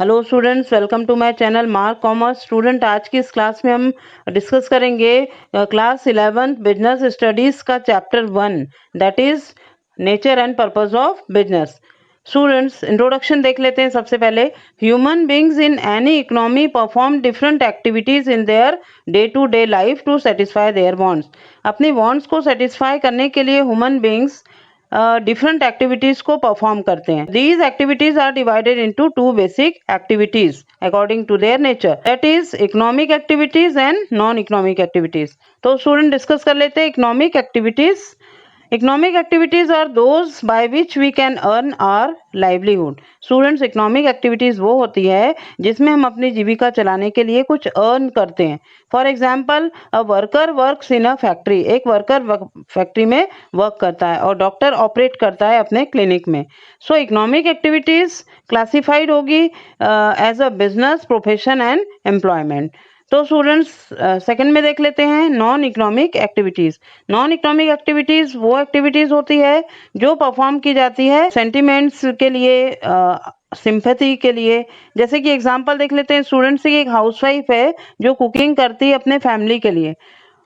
Hello students, welcome to my channel Mark Commerce. Student, आज की इस क्लास में हम डिस्कस करेंगे क्लास 11th बिजनेस स्टडीज का chapter 1, that is nature and purpose of business. Students, introduction देख लेते हैं। सबसे पहले, human beings in any economy perform different activities in their day to day life to satisfy their wants. अपनी wants को satisfy करने के लिए ह्यूमन बींग्स डिफरेंट एक्टिविटीज को परफॉर्म करते हैं। These activities are divided into two basic activities according to their nature, that is economic activities and non economic activities. तो student, discuss कर लेते हैं economic activities. Economic activities are those by which we can earn our livelihood. Students, economic activities वो होती है जिसमें हम अपनी जीविका चलाने के लिए कुछ अर्न करते हैं। For example, a worker works in a factory. एक वर्कर फैक्ट्री में वर्क करता है और डॉक्टर ऑपरेट करता है अपने क्लिनिक में। सो इकोनॉमिक एक्टिविटीज क्लासिफाइड होगी as a business, profession and employment. तो स्टूडेंट्स, सेकंड में देख लेते हैं non economic activities. Non economic activities वो एक्टिविटीज होती है जो परफॉर्म की जाती है सेंटिमेंट्स के लिए, सिंपैथी के लिए। जैसे कि एग्जांपल देख लेते हैं स्टूडेंट्स की, एक हाउसवाइफ है जो कुकिंग करती है अपने फैमिली के लिए,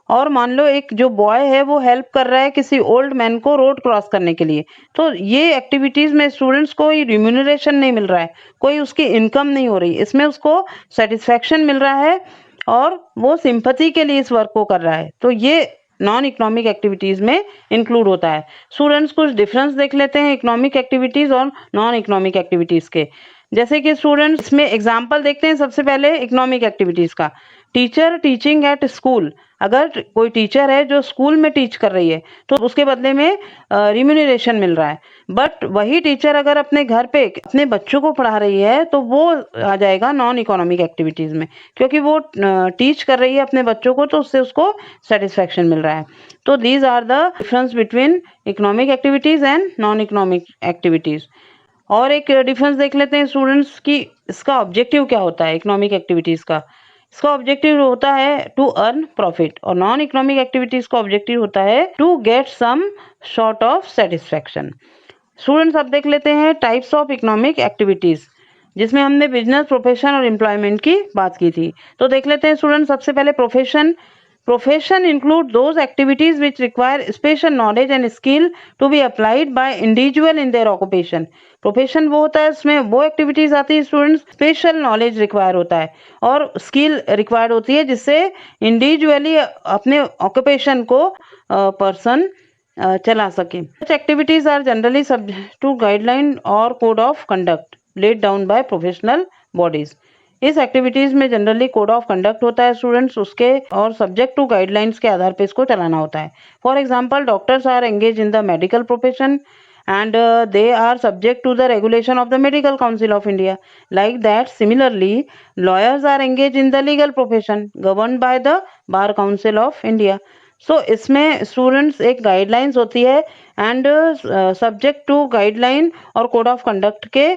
और मान लो एक जो बॉय है वो हेल्प कर रहा है किसी ओल्ड मैन को रोड क्रॉस करने के लिए। तो ये एक्टिविटीज में स्टूडेंट्स को रिम्यूनरेशन नहीं मिल रहा है, कोई उसकी इनकम नहीं हो रही, इसमें उसको सेटिस्फेक्शन मिल रहा है और वो सिंपैथी के लिए इस वर्क को कर रहा है। तो ये नॉन इकोनॉमिक एक्टिविटीज में इंक्लूड होता है। स्टूडेंट्स, कुछ डिफरेंस देख लेते हैं इकोनॉमिक एक्टिविटीज और नॉन इकोनॉमिक एक्टिविटीज के। जैसे कि स्टूडेंट्स, इसमें एग्जांपल देखते हैं। सबसे पहले इकोनॉमिक एक्टिविटीज का, टीचर टीचिंग एट स्कूल। अगर कोई टीचर है जो स्कूल में टीच कर रही है तो उसके बदले में रिम्यूनरेशन मिल रहा है। बट वही टीचर अगर अपने घर पे अपने बच्चों को पढ़ा रही है तो वो आ जाएगा नॉन इकोनॉमिक एक्टिविटीज में, क्योंकि वो टीच कर रही है अपने बच्चों को तो उससे उसको सेटिस्फेक्शन मिल रहा है। तो these are the difference between economic activities and non economic activities. और एक डिफरेंस देख लेते हैं स्टूडेंट्स की, इसका ऑब्जेक्टिव क्या होता है इकोनॉमिक एक्टिविटीज का। इसका ऑब्जेक्टिव होता है टू अर्न प्रॉफिट, और नॉन इकोनॉमिक एक्टिविटीज का ऑब्जेक्टिव होता है to get some sort of satisfaction. Students, अब देख लेते हैं टाइप्स ऑफ इकोनॉमिक एक्टिविटीज, जिसमें हमने बिजनेस, प्रोफेशन और एम्प्लॉयमेंट की बात की थी। तो देख लेते हैं स्टूडेंट्स, सबसे पहले profession. Profession include those activities which require special knowledge and skill to be applied by individual in their occupation. Profession वो होता है, इसमें वो एक्टिविटीज आती है स्टूडेंट्स, स्पेशल नॉलेज रिक्वायर होता है और स्किल रिक्वायर्ड होती है जिससे इंडिविजुअली अपने ऑक्यूपेशन को पर्सन चला सके। Such activities are generally subject to guideline or code of conduct laid down by professional bodies. इस एक्टिविटीज में जनरली कोड ऑफ कंडक्ट होता है स्टूडेंट्स, उसके और सब्जेक्ट टू गाइडलाइंस के आधार पे इसको चलाना होता है। For example, doctors are engage in the medical profession and they are subject to the regulation of the Medical Council of India. Like that, similarly, lawyers are engaged in the legal profession governed by the Bar Council of India. So इसमें students एक guidelines होती है and subject to guideline और code of conduct के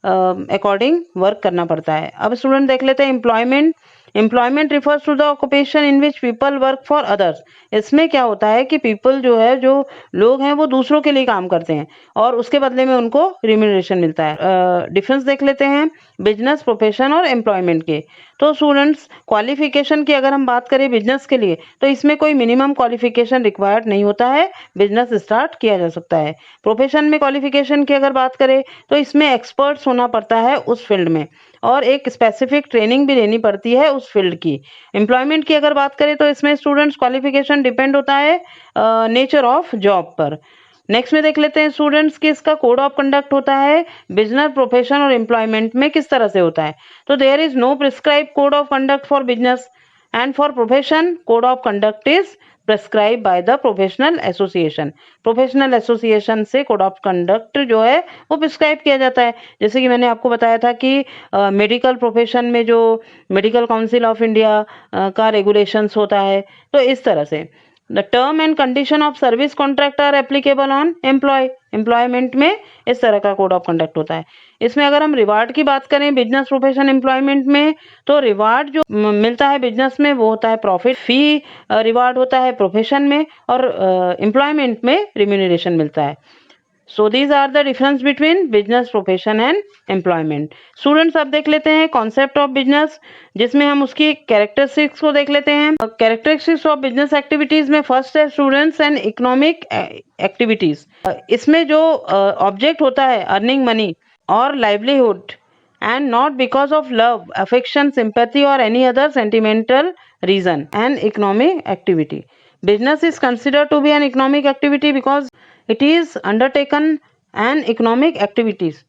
according work करना पड़ता है। अब स्टूडेंट देख लेते हैं employment. Employment refers to the occupation in which people work for others. इसमें क्या होता है कि पीपल जो है, जो लोग हैं, वो दूसरों के लिए काम करते हैं और उसके बदले में उनको रिम्यूनरेशन मिलता है। डिफरेंस देख लेते हैं बिजनेस, प्रोफेशन और एम्प्लॉयमेंट के। तो स्टूडेंट्स, क्वालिफिकेशन की अगर हम बात करें बिजनेस के लिए तो इसमें कोई मिनिमम क्वालिफिकेशन रिक्वायर्ड नहीं होता है, बिजनेस स्टार्ट किया जा सकता है। प्रोफेशन में क्वालिफिकेशन की अगर बात करें तो इसमें एक्सपर्ट्स होना पड़ता है उस फील्ड में और एक स्पेसिफिक ट्रेनिंग भी लेनी पड़ती है उस फील्ड की। एम्प्लॉयमेंट की अगर बात करें तो इसमें स्टूडेंट्स क्वालिफिकेशन डिपेंड होता है नेचर ऑफ जॉब पर। नेक्स्ट में देख लेते हैं स्टूडेंट्स कि इसका कोड ऑफ कंडक्ट होता है बिजनेस, प्रोफेशन और एम्प्लॉयमेंट में किस तरह से होता है। तो there is no prescribe code of conduct for business and for profession code of conduct is prescribe by the professional association. Professional association से कोड ऑफ कंडक्ट जो है वो प्रिस्क्राइब किया जाता है। जैसे कि मैंने आपको बताया था कि मेडिकल प्रोफेशन में जो मेडिकल काउंसिल ऑफ इंडिया का रेगुलेशंस होता है, तो इस तरह से the term and condition of service contract are applicable on employment में इस तरह का कोड ऑफ कंडक्ट होता है। इसमें अगर हम रिवार्ड की बात करें बिजनेस, प्रोफेशन, एम्प्लॉयमेंट में, तो रिवार्ड जो मिलता है बिजनेस में वो होता है प्रॉफिट, फी रिवार्ड होता है प्रोफेशन में, और एम्प्लॉयमेंट में रिम्यूनरेशन मिलता है। So these are the difference between business, profession and employment. Students अब देख लेते हैं कॉन्सेप्ट ऑफ बिजनेस, जिसमें हम उसकी कैरेक्टरिस्टिक्स को देख लेते हैं। कैरेक्टरिस्टिक्स ऑफ बिजनेस एक्टिविटीज में फर्स्ट है स्टूडेंट्स एंड इकोनॉमिक एक्टिविटीज। इसमें जो ऑब्जेक्ट होता है अर्निंग मनी और livelihood and not because of love, affection, sympathy or any other sentimental reason. An economic activity. Business is considered to be an economic activity because it is undertaken an economic activities.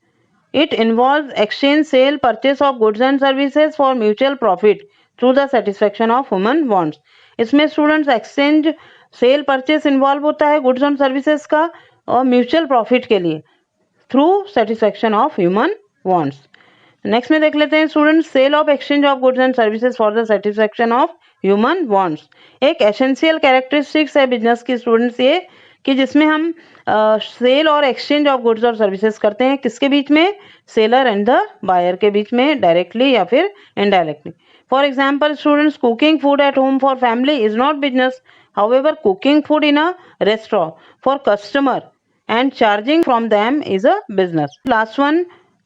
It involves exchange, sale, purchase of goods and services for mutual profit through the satisfaction of human wants. इसमें students exchange, sale, purchase involve होता है goods and services का और mutual profit के लिए through satisfaction of human wants. Next में देख लेते हैं student sale of exchange of goods and services for the satisfaction of human wants. एक एसेंशियल कैरेक्टरिस्टिक्स है बिजनेस की स्टूडेंट्स ये कि जिसमें हम सेल और एक्सचेंज ऑफ गुड्स और सर्विसेज करते हैं, किसके बीच में, सेलर एंड द बायर के बीच में, डायरेक्टली या फिर indirectly. For example students, cooking food at home for family is not business, however cooking food in a restaurant for customer and charging from them is a business. Last one,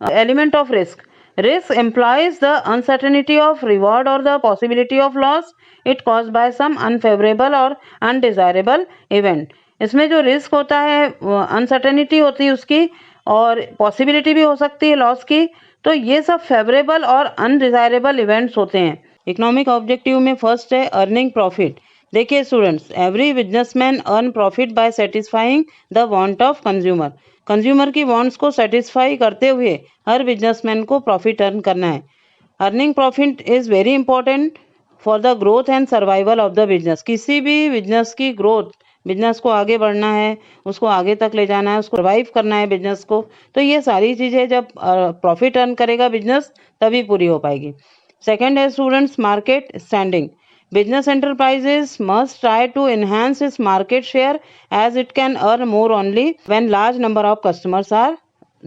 element of risk. Risk implies the uncertainty of reward or the possibility of loss it caused by some unfavorable or undesirable event. इसमें जो risk होता है, uncertainty होती है उसकी और possibility भी हो सकती है लॉस की, तो ये सब फेवरेबल और अनडिजायरेबल इवेंट्स होते हैं। इकोनॉमिक ऑब्जेक्टिव में फर्स्ट है अर्निंग प्रॉफिट। देखिए students, every businessman earn profit by satisfying the want of consumer. Consumer की वांट्स को सेटिस्फाई करते हुए हर बिजनेसमैन को प्रॉफिट अर्न करना है। Earning profit is very important for the growth and survival of the business. किसी भी बिजनेस की ग्रोथ, बिजनेस को आगे बढ़ना है, उसको आगे तक ले जाना है, उसको सर्वाइव करना है बिजनेस को, तो ये सारी चीज़ें जब प्रॉफिट अर्न करेगा बिजनेस तभी पूरी हो पाएगी। सेकेंड है students market standing. Business enterprises must try to enhance its market share as it can earn more only when large number of customers are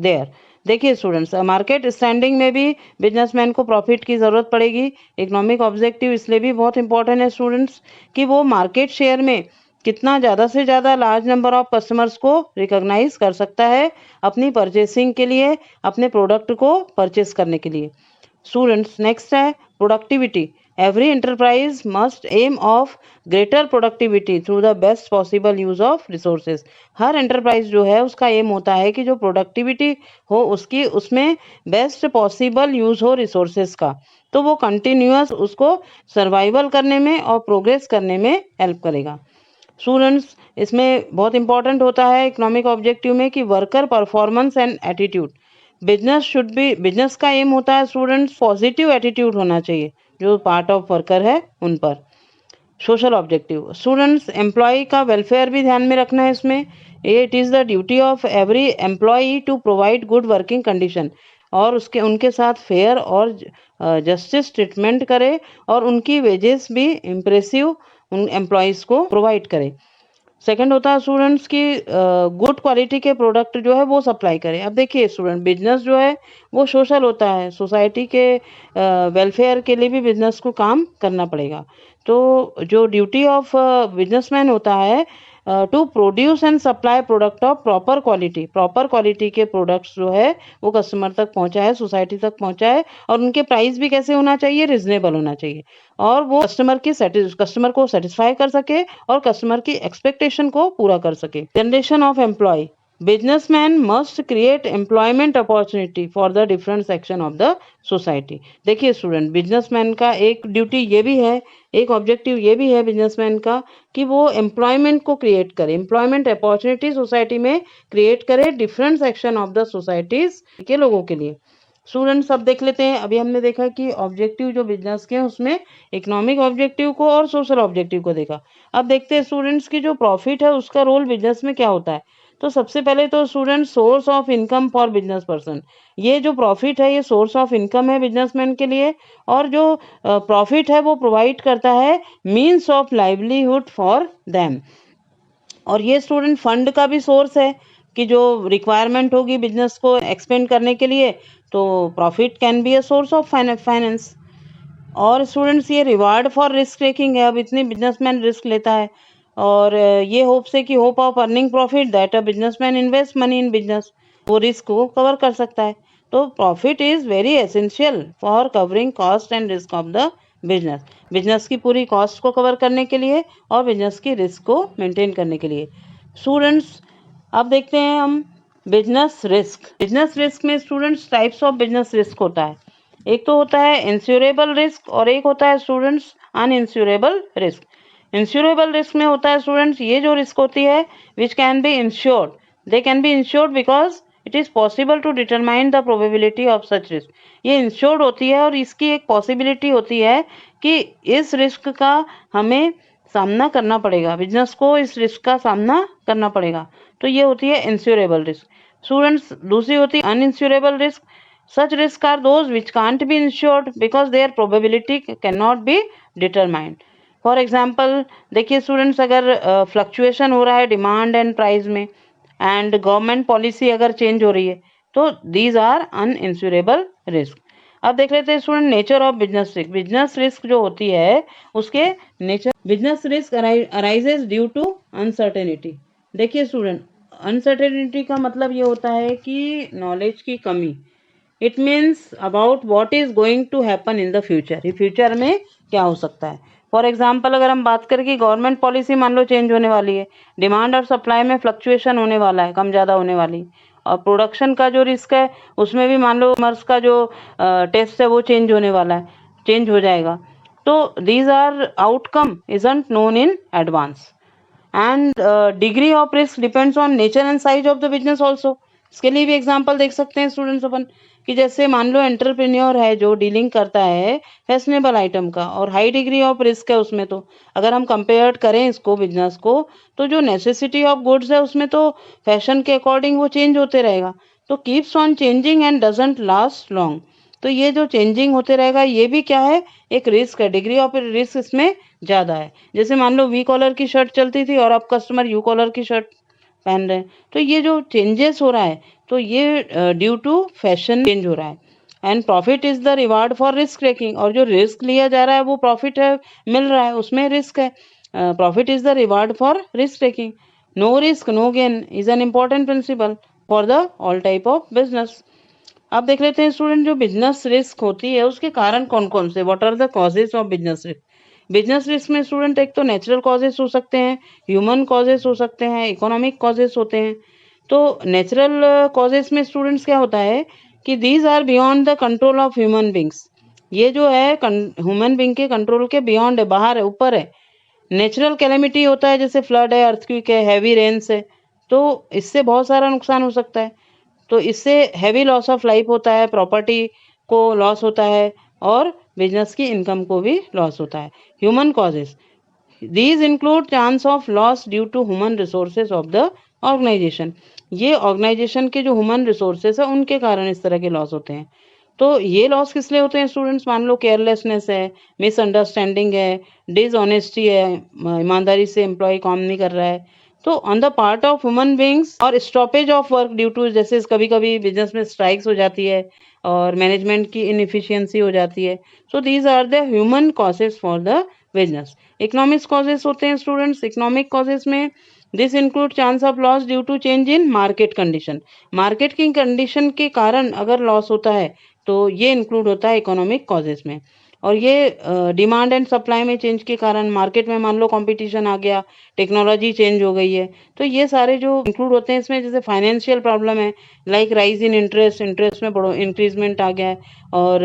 there. देखिए स्टूडेंट्स, मार्केट स्टैंडिंग में भी businessman को profit की ज़रूरत पड़ेगी। Economic objective इसलिए भी बहुत इंपॉर्टेंट है स्टूडेंट्स कि वो मार्केट शेयर में कितना ज़्यादा से ज़्यादा लार्ज नंबर ऑफ कस्टमर्स को रिकॉग्नाइज कर सकता है अपनी परचेसिंग के लिए, अपने प्रोडक्ट को परचेस करने के लिए। स्टूडेंट्स नेक्स्ट है productivity. Every enterprise must aim of greater productivity through the best possible use of resources. Her enterprise जो है उसका एम होता है कि जो प्रोडक्टिविटी हो उसकी, उसमें बेस्ट पॉसिबल यूज हो रिसोर्सेज का, तो वो कंटिन्यूअस उसको सर्वाइवल करने में और प्रोग्रेस करने में हेल्प करेगा। स्टूडेंट्स इसमें बहुत इंपॉर्टेंट होता है इकोनॉमिक ऑब्जेक्टिव में कि worker performance and attitude. Business का एम होता है स्टूडेंट्स पॉजिटिव एटीट्यूड होना चाहिए जो पार्ट ऑफ वर्कर है उन पर। सोशल ऑब्जेक्टिव स्टूडेंट्स एम्प्लॉय का वेलफेयर भी ध्यान में रखना है इसमें। It is the duty of every employee to provide good working condition, और उनके साथ फेयर और जस्टिस ट्रीटमेंट करे और उनकी वेजेस भी इम्प्रेसिव उन एम्प्लॉयज़ को प्रोवाइड करे। सेकंड होता है स्टूडेंट्स की गुड क्वालिटी के प्रोडक्ट जो है वो सप्लाई करें। अब देखिए स्टूडेंट, बिजनेस जो है वो सोशल होता है, सोसाइटी के वेलफेयर के लिए भी बिजनेस को काम करना पड़ेगा। तो जो ड्यूटी ऑफ बिजनेसमैन होता है to produce and supply product of proper quality के प्रोडक्ट्स जो है वो कस्टमर तक पहुंचाए, सोसाइटी तक पहुंचाए, और उनके प्राइस भी कैसे होना चाहिए, रिजनेबल होना चाहिए, और वो कस्टमर को सेटिस्फाई कर सके और कस्टमर की एक्सपेक्टेशन को पूरा कर सके। Generation of employ. Businessman must create employment opportunity for the different section of the society. देखिए स्टूडेंट, बिजनेसमैन का एक ड्यूटी ये भी है, एक ऑब्जेक्टिव ये भी है बिजनेसमैन का कि वो एम्प्लॉयमेंट को क्रिएट करे, एम्प्लॉयमेंट अपॉर्चुनिटी सोसाइटी में क्रिएट करे different section of the societies के लोगों के लिए। स्टूडेंट्स अब देख लेते हैं, अभी हमने देखा कि ऑब्जेक्टिव जो बिजनेस के हैं उसमें इकोनॉमिक ऑब्जेक्टिव को और सोशल ऑब्जेक्टिव को देखा। अब देखते हैं स्टूडेंट्स की जो प्रॉफिट है उसका रोल बिजनेस में क्या होता है। तो सबसे पहले तो student source of income for business person. ये जो प्रॉफिट है ये सोर्स ऑफ इनकम है बिजनेसमैन के लिए, और जो प्रॉफिट है वो प्रोवाइड करता है means of livelihood for them. और ये स्टूडेंट फंड का भी सोर्स है कि जो रिक्वायरमेंट होगी बिजनेस को एक्सपेंड करने के लिए, तो profit can be a source of finance. और स्टूडेंट्स ये रिवार्ड फॉर रिस्क टेकिंग है। अब इतनी बिजनेसमैन रिस्क लेता है और ये होप से कि hope of earning profit that a businessman invest money in business, वो रिस्क को कवर कर सकता है। तो profit is very essential for covering cost and risk of the business, business की पूरी कॉस्ट को कवर करने के लिए और बिजनेस की रिस्क को मेंटेन करने के लिए। स्टूडेंट्स अब देखते हैं हम बिजनेस रिस्क। बिजनेस रिस्क में students types of business risk होता है। एक तो होता है इंश्योरेबल रिस्क और एक होता है students uninsurable risk. Insurable risk में होता है स्टूडेंट्स ये जो रिस्क होती है which can be insured, they can be insured because it is possible to determine the probability of such risk. ये इंश्योर्ड होती है और इसकी एक पॉसिबिलिटी होती है कि इस रिस्क का हमें सामना करना पड़ेगा, बिजनेस को इस रिस्क का सामना करना पड़ेगा। तो ये होती है इंश्योरेबल रिस्क। स्टूडेंट्स दूसरी होती है uninsurable risk. Such risk are those which can't be insured because their probability can not be determined. For example देखिए स्टूडेंट्स, अगर फ्लक्चुएशन हो रहा है डिमांड एंड प्राइस में एंड गवर्नमेंट पॉलिसी अगर चेंज हो रही है तो दीज आर अनइंश्योरेबल रिस्क। अब देख लेते हैं student nature of business risk. Business risk जो होती है उसके nature, business risk arises due to uncertainty. देखिए स्टूडेंट, अनसर्टेनिटी का मतलब ये होता है कि नॉलेज की कमी। It means about what is going to happen in the future, ये फ्यूचर में क्या हो सकता है। फॉर एग्जाम्पल अगर हम बात करें कि गवर्नमेंट पॉलिसी मान लो चेंज होने वाली है, डिमांड और सप्लाई में फ्लक्चुएशन होने वाला है, कम ज़्यादा होने वाली, और प्रोडक्शन का जो रिस्क है उसमें भी मान लो कॉमर्स का जो टेस्ट है वो चेंज होने वाला है, चेंज हो जाएगा। तो these are outcome isn't known in advance and degree of risk depends on nature and size of the business also. इसके लिए भी एग्जाम्पल देख सकते हैं स्टूडेंट्स अपन कि जैसे मान लो एंटरप्रेन्योर है जो डीलिंग करता है फैशनेबल आइटम का और हाई डिग्री ऑफ रिस्क है उसमें, तो अगर हम कंपेयर करें इसको बिजनेस को तो जो नेसेसिटी ऑफ गुड्स है उसमें तो फैशन के अकॉर्डिंग वो चेंज होते रहेगा, तो keeps on changing and doesn't last long. तो ये जो चेंजिंग होते रहेगा ये भी क्या है, एक रिस्क है, डिग्री ऑफ रिस्क इसमें ज़्यादा है। जैसे मान लो वी कॉलर की शर्ट चलती थी और अब कस्टमर यू कॉलर की शर्ट पहन रहे हैं, तो ये जो चेंजेस हो रहा है तो ये ड्यू टू फैशन चेंज हो रहा है। And profit is the reward for risk taking, और जो रिस्क लिया जा रहा है वो प्रॉफिट है, मिल रहा है, उसमें रिस्क है। Profit is the reward for risk taking. No risk no gain is an important principle for the all type of business. अब देख लेते हैं स्टूडेंट जो बिजनेस रिस्क होती है उसके कारण कौन कौन से, what are the causes of business risk. Business risk में स्टूडेंट एक तो नेचुरल कॉजेज हो सकते हैं, ह्यूमन कॉजेज हो सकते हैं, इकोनॉमिक कॉजेज होते हैं। तो नेचुरल कॉजेज में स्टूडेंट्स क्या होता है कि these are beyond the control of human beings, ये जो है ह्यूमन बींग के कंट्रोल के बियॉन्ड है, बाहर है, ऊपर है। नेचुरल कैलेमिटी होता है जैसे फ्लड है, अर्थक्वेक है, हैवी रेन्स है, तो इससे बहुत सारा नुकसान हो सकता है। तो इससे हैवी लॉस ऑफ लाइफ होता है, प्रॉपर्टी को लॉस होता है और बिजनेस की इनकम को भी लॉस होता है। Human causes these include chance of loss due to human resources of the organisation, ये ऑर्गेनाइजेशन के जो ह्यूमन रिसोर्सेज है उनके कारण इस तरह के लॉस होते हैं। तो ये लॉस किस लिए होते हैं स्टूडेंट्स, मान लो केयरलेसनेस है, मिसअंडरस्टैंडिंग है, डिसऑनेस्टी है, ईमानदारी से एम्प्लॉय काम नहीं कर रहा है, तो on the part of human beings, और stoppage of work due to, जैसे कभी कभी बिजनेस में स्ट्राइक्स हो जाती है और मैनेजमेंट की इनएफिशिएंसी हो जाती है। So these are the human causes for the business. Economic causes होते हैं स्टूडेंट्स, इकोनॉमिक कॉजेज में this include chance of loss due to change in market condition, market की कंडीशन के कारण अगर लॉस होता है तो ये इंक्लूड होता है इकोनॉमिक कॉजेज में। और ये डिमांड एंड सप्लाई में चेंज के कारण, मार्केट में मान लो कंपटीशन आ गया, टेक्नोलॉजी चेंज हो गई है, तो ये सारे जो इंक्लूड होते हैं इसमें। जैसे फाइनेंशियल प्रॉब्लम है, like rise in interest, interest में बड़ो इंक्रीजमेंट आ गया है, और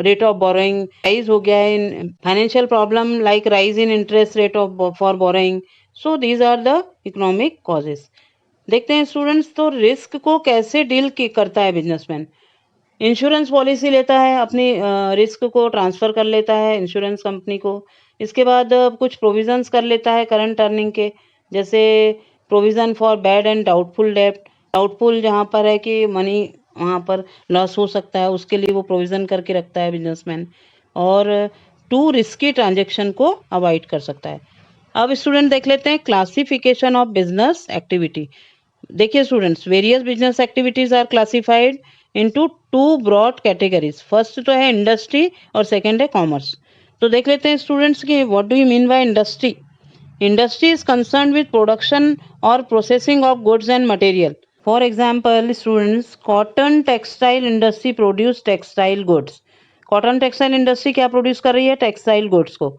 रेट ऑफ बोरोइंग राइज हो गया है। In financial problem like rise in interest rate of for borrowing, so these are the economic causes. देखते हैं स्टूडेंट्स तो रिस्क को कैसे डील करता है बिजनेसमैन। इंश्योरेंस पॉलिसी लेता है, अपनी रिस्क को ट्रांसफ़र कर लेता है इंश्योरेंस कंपनी को। इसके बाद कुछ प्रोविजंस कर लेता है करंट अर्निंग के, जैसे provision for bad and doubtful डेब्ट, डाउटफुल जहाँ पर है कि मनी वहाँ पर लॉस हो सकता है, उसके लिए वो प्रोविज़न करके रखता है बिजनेसमैन, और टू रिस्की ट्रांजेक्शन को अवॉइड कर सकता है। अब स्टूडेंट देख लेते हैं क्लासिफिकेशन ऑफ बिजनेस एक्टिविटी। देखिए students, various business activities are classified into two broad categories. First तो है इंडस्ट्री और सेकंड है कॉमर्स। तो देख लेते हैं स्टूडेंट्स कि what do you mean by industry. Industry is concerned with production or processing of goods and material. For example, students, cotton textile industry produce textile goods. Cotton textile industry क्या produce कर रही है? Textile goods को.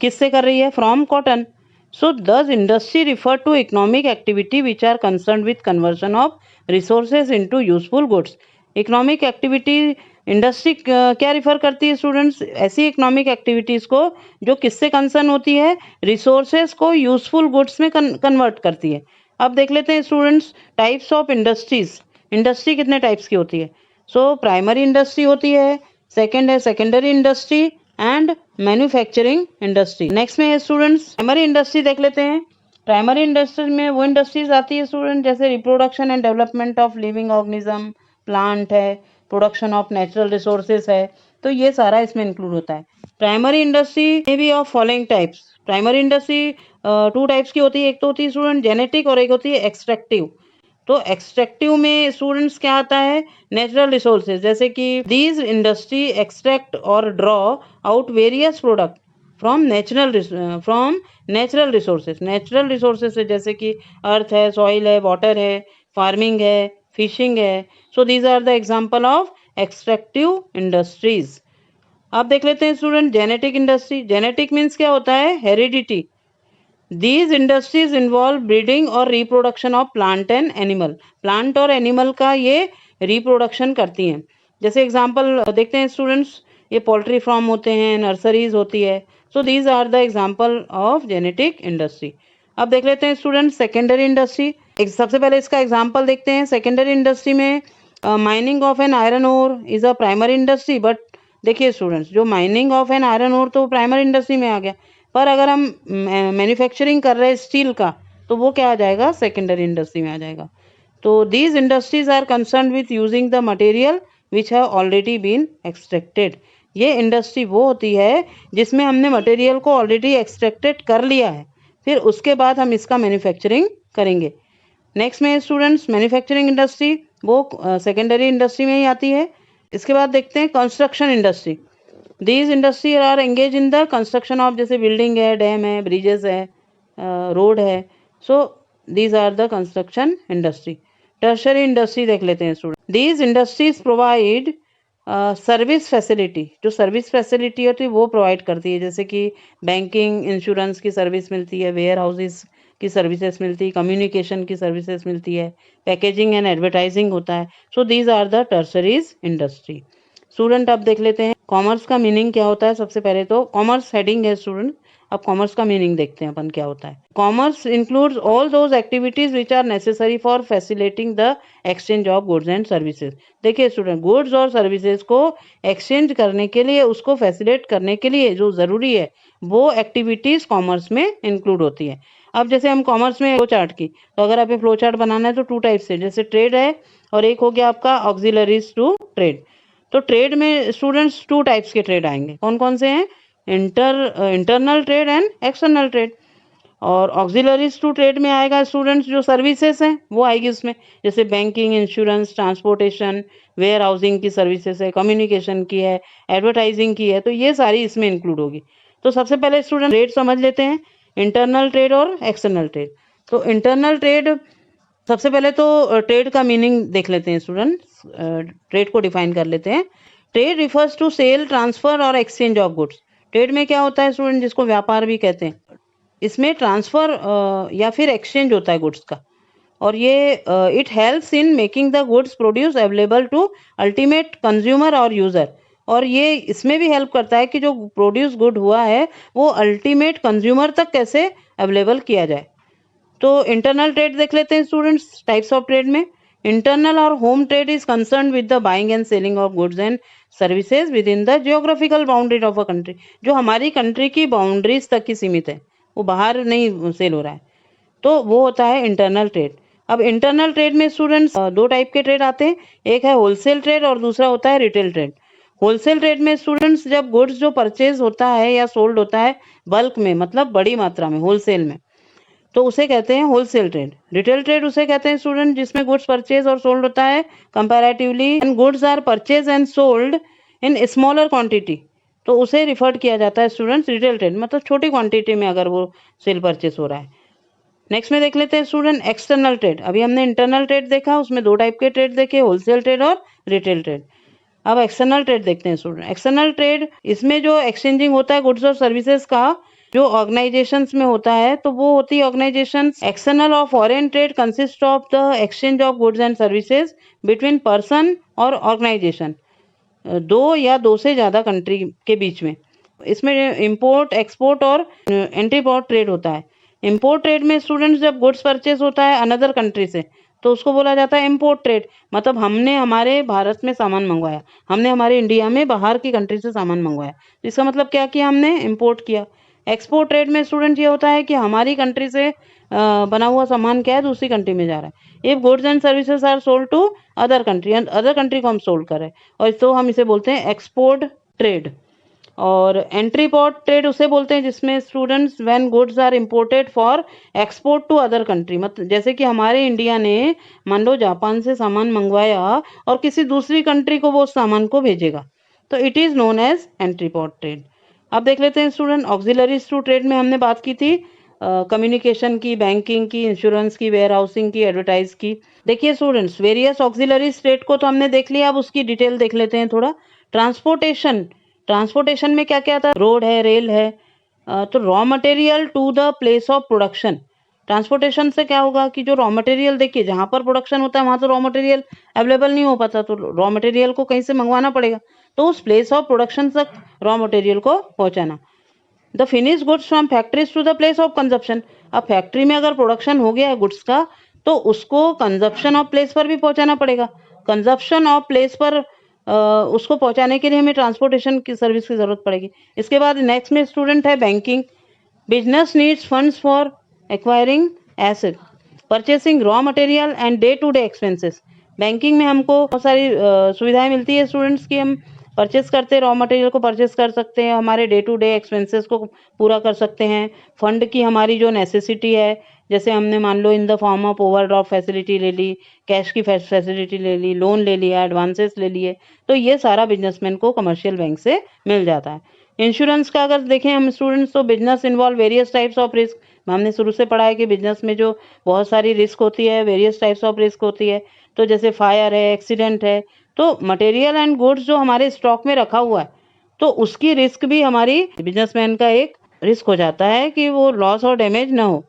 किससे कर रही है? From cotton. So, does industry refer to economic activity which are concerned with conversion of resources into useful goods? Economic activity industry क्या रिफर करती है स्टूडेंट्स? ऐसी इकोनॉमिक एक्टिविटीज को जो किससे कंसर्न होती है? रिसोर्सेज को यूजफुल गुड्स में कन्वर्ट करती है. अब देख लेते हैं students types of industries. Industry कितने टाइप्स की होती है? सो प्राइमरी इंडस्ट्री होती है, सेकंड है secondary industry and manufacturing industry. Next में है स्टूडेंट्स प्राइमरी इंडस्ट्री देख लेते हैं. प्राइमरी इंडस्ट्री में वो इंडस्ट्रीज आती है स्टूडेंट जैसे reproduction and development of living organism, plant है, प्रोडक्शन ऑफ नेचुरल रिसोर्सेज है, तो ये सारा इसमें इंक्लूड होता है. Primary industry may be of following types. Primary industry two types की होती है. एक तो होती है स्टूडेंट जेनेटिक और एक होती है एक्सट्रैक्टिव. तो एक्सट्रैक्टिव में स्टूडेंट्स क्या आता है? नेचुरल रिसोर्सेज, जैसे कि दीज इंडस्ट्री एक्सट्रैक्ट और draw out various product from natural resources. Natural resources से जैसे कि अर्थ है, सॉइल है, वाटर है, फार्मिंग है, फिशिंग है. So these are the example of extractive industries. अब देख लेते हैं student genetic industry. Genetic means क्या होता है? Heredity. These industries involve breeding और reproduction of plant and animal. Plant और एनिमल का ये रिप्रोडक्शन करती हैं. जैसे एग्जाम्पल देखते हैं स्टूडेंट्स, ये पोल्ट्री फार्म होते हैं, नर्सरीज होती है. So these are the example of genetic industry. अब देख लेते हैं स्टूडेंट सेकेंडरी इंडस्ट्री. सबसे पहले इसका एग्जाम्पल देखते हैं. सेकेंडरी इंडस्ट्री में mining of an iron ore is a primary industry. But देखिए स्टूडेंट्स, जो mining of an iron ore तो प्राइमरी इंडस्ट्री में आ गया, पर अगर हम मैन्युफैक्चरिंग कर रहे हैं स्टील का तो वो क्या आ जाएगा? सेकेंडरी इंडस्ट्री में आ जाएगा. तो these industries are concern with using the material which have already been extracted. ये इंडस्ट्री वो होती है जिसमें हमने मटेरियल को ऑलरेडी एक्सट्रैक्टेड कर लिया है, फिर उसके बाद हम इसका मैन्युफैक्चरिंग करेंगे. नेक्स्ट में स्टूडेंट्स मैन्युफैक्चरिंग इंडस्ट्री, वो सेकेंडरी इंडस्ट्री में ही आती है. इसके बाद देखते हैं construction industry. These industry are engage in the construction of, जैसे बिल्डिंग है, डैम है, ब्रिजेस है, रोड है. So these are the construction industry. Tertiary industry देख लेते हैं student. These industries provide service facility. जो सर्विस फैसिलिटी होती है वो प्रोवाइड करती है, जैसे कि बैंकिंग, इंश्योरेंस की सर्विस मिलती है, वेयर हाउसेस की सर्विसेज मिलती है, कम्युनिकेशन की सर्विसेज मिलती है, पैकेजिंग एंड एडवर्टाइजिंग होता है. So these are the tertiaries industry. Student अब देख लेते हैं कॉमर्स का मीनिंग क्या होता है. सबसे पहले तो कॉमर्स हेडिंग है स्टूडेंट. अब कॉमर्स का मीनिंग देखते हैं अपन क्या होता है. Commerce includes all those activities which are necessary for facilitating the exchange of goods and services. देखिए स्टूडेंट, गुड्स और सर्विसेज को एक्सचेंज करने के लिए, उसको फैसिलिटेट करने के लिए जो ज़रूरी है वो एक्टिविटीज़ कॉमर्स में इंक्लूड होती है. अब जैसे हम कॉमर्स में फ्लो चार्ट की, तो अगर आपको फ्लो चार्ट बनाना है तो टू टाइप से, जैसे ट्रेड है और एक हो गया आपका ऑक्सिलरीज टू ट्रेड. तो ट्रेड में स्टूडेंट्स टू टाइप्स के ट्रेड आएंगे. कौन कौन से हैं? Internal trade and external trade. और ऑक्सिलरीज टू ट्रेड में आएगा स्टूडेंट्स जो सर्विसेज हैं वो आएगी उसमें, जैसे banking, insurance, transportation, warehousing की सर्विसेज है, कम्युनिकेशन की है, एडवर्टाइजिंग की है, तो ये सारी इसमें इंक्लूड होगी. तो सबसे पहले स्टूडेंट ट्रेड समझ लेते हैं, इंटरनल ट्रेड और एक्सटर्नल ट्रेड. तो इंटरनल ट्रेड, सबसे पहले तो ट्रेड का मीनिंग देख लेते हैं स्टूडेंट. ट्रेड को डिफाइन कर लेते हैं. Trade refers to sale, transfer और एक्सचेंज ऑफ गुड्स. ट्रेड में क्या होता है स्टूडेंट, जिसको व्यापार भी कहते हैं, इसमें ट्रांसफर या फिर एक्सचेंज होता है गुड्स का. और ये it helps in making the goods produce available to ultimate consumer और यूज़र. और ये इसमें भी हेल्प करता है कि जो प्रोड्यूस गुड हुआ है वो अल्टीमेट कंज्यूमर तक कैसे अवेलेबल किया जाए. तो इंटरनल ट्रेड देख लेते हैं स्टूडेंट्स. टाइप्स ऑफ ट्रेड में इंटरनल और home trade is concern with the buying and selling of goods and services with in the geographical boundary of a country. जो हमारी कंट्री की बाउंड्रीज तक ही सीमित है, वो बाहर नहीं सेल हो रहा है, तो वो होता है इंटरनल ट्रेड. अब इंटरनल ट्रेड में स्टूडेंट्स दो टाइप के ट्रेड आते हैं. एक है होलसेल ट्रेड और दूसरा होता है रिटेल ट्रेड. होलसेल ट्रेड में स्टूडेंट्स जब गुड्स जो परचेज होता है या सोल्ड होता है बल्क में, मतलब बड़ी मात्रा में, होलसेल में, तो उसे कहते हैं होलसेल ट्रेड. रिटेल ट्रेड उसे कहते हैं स्टूडेंट जिसमें गुड्स परचेज और सोल्ड होता है comparatively, and goods are purchase and sold in smaller quantity. तो उसे रिफर्ड किया जाता है स्टूडेंट्स रिटेल ट्रेड, मतलब छोटी क्वांटिटी में अगर वो सेल परचेस हो रहा है। नेक्स्ट में देख लेते हैं स्टूडेंट एक्सटर्नल ट्रेड। अभी हमने इंटरनल ट्रेड देखा, उसमें 2 टाइप के ट्रेड देखे, होलसेल ट्रेड और रिटेल ट्रेड। अब एक्सटर्नल ट्रेड देखते हैं स्टूडेंट। एक्सटर्नल ट्रेड, इसमें जो एक्सचेंजिंग होता है गुड्स और सर्विसेज का, जो ऑर्गेनाइजेशंस में होता है, तो वो होती है ऑर्गेनाइजेशंस। एक्सटर्नल और foreign trade consist of the exchange of goods and services between person और ऑर्गेनाइजेशन, 2 या 2 से ज़्यादा कंट्री के बीच में। इसमें इंपोर्ट, एक्सपोर्ट और एंट्रीपोर्ट ट्रेड होता है। इंपोर्ट ट्रेड में स्टूडेंट्स जब गुड्स परचेस होता है अनदर कंट्री से, तो उसको बोला जाता है इंपोर्ट ट्रेड। मतलब हमने हमारे भारत में सामान मंगवाया, हमने हमारे इंडिया में बाहर की कंट्री से सामान मंगवाया, तो इसका मतलब क्या किया, हमने इंपोर्ट किया। एक्सपोर्ट ट्रेड में स्टूडेंट ये होता है कि हमारी कंट्री से बना हुआ सामान क्या है, दूसरी कंट्री में जा रहा है। If goods and services are sold to other country, other country को हम सोल्ड कर रहे हैं, और तो हम इसे बोलते हैं एक्सपोर्ट ट्रेड। और एंट्री पोर्ट ट्रेड उसे बोलते हैं जिसमें students when goods are imported for export to other country, मतलब जैसे कि हमारे इंडिया ने मान लो जापान से सामान मंगवाया और किसी दूसरी कंट्री को वो सामान को भेजेगा, तो it is known as entry port trade. अब देख लेते हैं स्टूडेंट ऑक्सिलरीज टू ट्रेड में हमने बात की थी कम्युनिकेशन की, बैंकिंग की, इंश्योरेंस की, वेयर हाउसिंग की, एडवर्टाइज की। देखिए स्टूडेंट्स, वेरियस ऑक्सिलरीज ट्रेड को तो हमने देख लिया, अब उसकी डिटेल देख लेते हैं थोड़ा। ट्रांसपोर्टेशन, ट्रांसपोर्टेशन में क्या क्या आता है, रोड है, रेल है, तो raw material to the place of production. Transportation से क्या होगा कि जो रॉ मटेरियल, देखिए जहाँ पर प्रोडक्शन होता है वहाँ तो रॉ मटेरियल अवेलेबल नहीं हो पाता, तो रॉ मटेरियल को कहीं से मंगवाना पड़ेगा, तो उस प्लेस ऑफ प्रोडक्शन तक रॉ मटेरियल को पहुँचाना। The finish goods from factories to the place of consumption. अब फैक्ट्री में अगर प्रोडक्शन हो गया है गुड्स का, तो उसको कंजप्शन ऑफ प्लेस पर भी पहुंचाना पड़ेगा। कंजप्शन ऑफ प्लेस पर उसको पहुंचाने के लिए हमें ट्रांसपोर्टेशन की सर्विस की जरूरत पड़ेगी। इसके बाद नेक्स्ट में स्टूडेंट है banking. Business needs funds for acquiring asset, purchasing raw material and day to day expenses. Banking में हमको बहुत सारी सुविधाएं मिलती है स्टूडेंट्स की, हम परचेस करते हैं, रॉ मटेरियल को परचेस कर सकते हैं, हमारे डे टू डे एक्सपेंसेस को पूरा कर सकते हैं। फंड की हमारी जो नेसेसिटी है, जैसे हमने मान लो in the form of overdraft facility ले ली, कैश की फैसिलिटी ले ली, लोन ले लिया, एडवांसेस ले लिए, तो ये सारा बिजनेसमैन को कमर्शियल बैंक से मिल जाता है। इंश्योरेंस का अगर देखें हम स्टूडेंट्स, तो business involve various types of risk. हमने शुरू से पढ़ा है कि बिजनेस में जो बहुत सारी रिस्क होती है, वेरियस टाइप्स ऑफ रिस्क होती है, तो जैसे फायर है, एक्सीडेंट है, तो मटेरियल एंड गुड्स जो हमारे स्टॉक में रखा हुआ है, तो उसकी रिस्क भी हमारी बिजनेसमैन का एक रिस्क हो जाता है कि वो लॉस और डैमेज ना हो।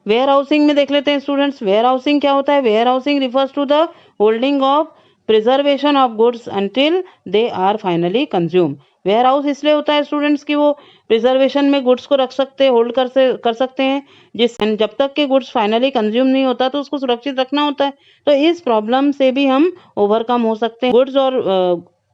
वेयर हाउसिंग में देख लेते हैं स्टूडेंट्स, वेयर हाउसिंग क्या होता है। Warehousing refers to the holding of preservation of goods until they are finally consume. Warehouse इसलिए होता है स्टूडेंट्स कि वो प्रिजर्वेशन में गुड्स को रख सकते हैं, होल्ड कर सकते हैं, जिस जब तक के गुड्स फाइनली कंज्यूम नहीं होता तो उसको सुरक्षित रखना होता है। तो इस प्रॉब्लम से भी हम ओवरकम हो सकते हैं। गुड्स और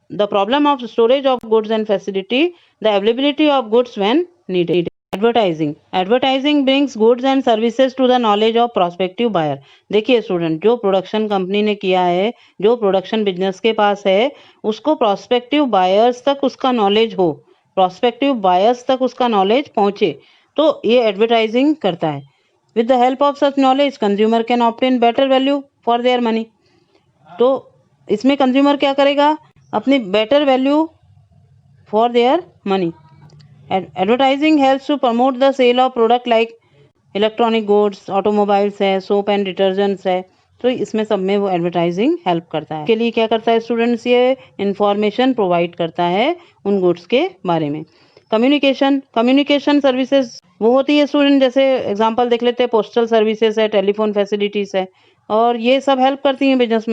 the problem of storage of goods and facility, the availability of goods when needed. Advertising, advertising brings goods and services to the knowledge of prospective buyer. देखिए स्टूडेंट, जो प्रोडक्शन कंपनी ने किया है, जो प्रोडक्शन बिजनेस के पास है, उसको prospective buyers तक उसका नॉलेज हो, प्रोस्पेक्टिव बायर्स तक उसका नॉलेज पहुंचे, तो ये एडवर्टाइजिंग करता है। With the help of such knowledge consumer can obtain better value for their money. तो इसमें कंज्यूमर क्या करेगा, अपनी better value for their money. Advertising helps to promote the sale of product like electronic goods, automobiles है, soap and detergents है, तो इसमें सब में वो एडवर्टाइजिंग हेल्प करता है। के लिए क्या करता है स्टूडेंट्स, ये इंफॉर्मेशन प्रोवाइड करता है उन गुड्स के बारे में। कम्युनिकेशन, कम्युनिकेशन सर्विसेज वो होती है स्टूडेंट, जैसे एग्जांपल देख लेते हैं, पोस्टल सर्विसेज है, टेलीफोन फैसिलिटीज है, और ये सब हेल्प करती हैं बिजनेस में।